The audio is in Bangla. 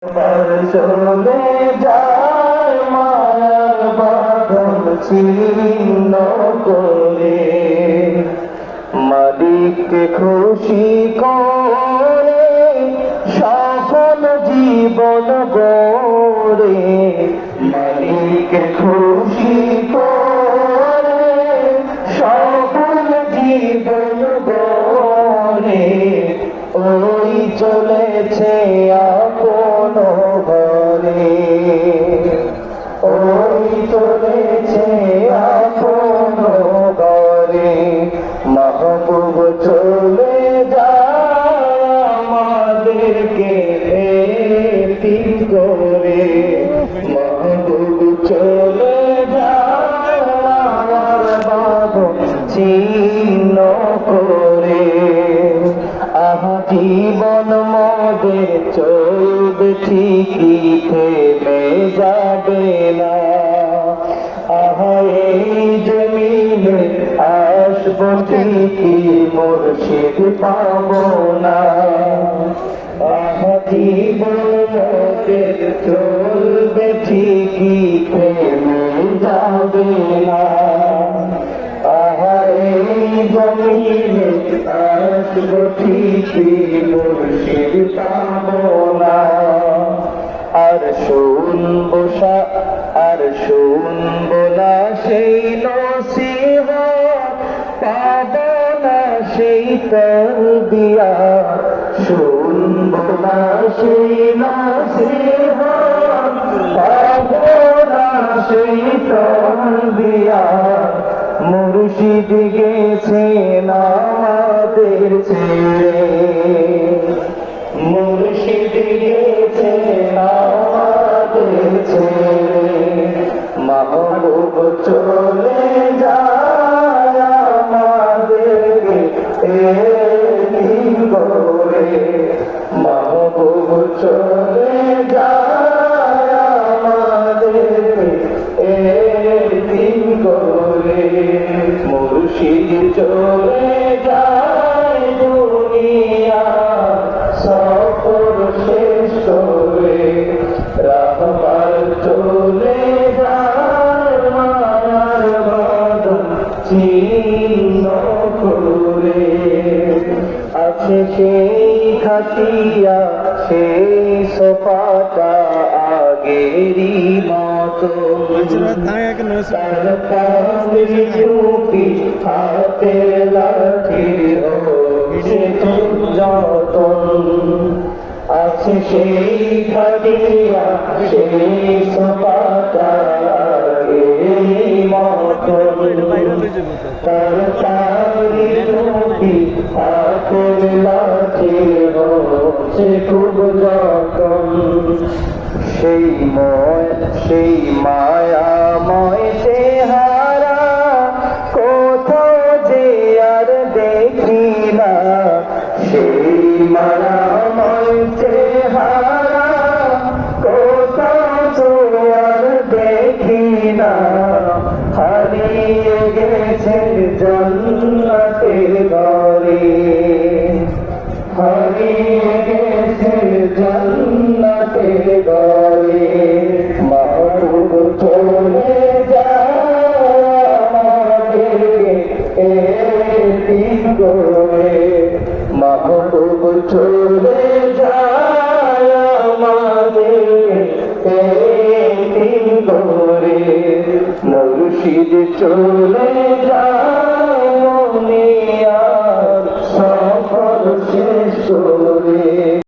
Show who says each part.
Speaker 1: চলে যায় মায়ার বাঁধন ছিন্ন করে, মালিককে খুশি করে সফল জীবন গড়ে, মালিককে খুশি করে সফল জীবন গড়ে, ওই চলেছে আপন ঘরে, ওই চলেছে আপন ঘরে, মাহবুব চলে যায় আমাদেরকে এতিম করে, মাহবুব চলে যায় আমার বাঁধন ছিন্ন করে। আহা জীবন মোদের চলবে ঠিকই, থেমে যাবে না। আহা এই জমিনে আসবো ঠিকই, মুর্শিদ পাবো না। আহা জীবন মোদের চলবে ঠিকই, থেমে যাবে না। আহা এই জমিনে আসবো ঠিকই, মুর্শিদ পাবো না। আর শুনবো না সেই নসিহত, পাবো না সেই তরবিয়ত, শুনবো না সেই নসিহত, পাবো না সেই তরবিয়ত। মুর্শিদ গেছেন আমাদের ছেড়ে, মুর্শিদ গেছেন আমাদের ছেড়ে, মাহবুব চলে যায় আমাদেরকে এতিম করে, মাহবুব চলে যায় আমাদেরকে এতিম করে, মুর্শিদ চলে যায় দুনিয়া সফর শেষ করে, রাহবার চলে যায় মায়ার বাঁধন ছিন্ন করে। আছে সেই খাটিয়া সেই সোফাটা আগেরই মতো, তার কাঁধে টুপি হাতে লাঠি সে যতন। আছে সেই খাটিয়া সেই সোফাটা আগেরই মতো, তার কাঁধে টুপি হাতে লাঠি সে খুব যতন। সেই মায়াময় চেহারা কোথাও যে আর দেখি না, সেই মায়াময় চেহারা কোথাও যে আর দেখি না। হারিয়ে গেছে জান্নাতের ঘরে, হারিয়ে গেছে জান্নাতের ঘরে, মাহবুব চলে যায় আমাদেরকে এতিম করে, মাহবুব চলে যায় আমাদেরকে এতিম করে, মুর্শিদ চলে যায়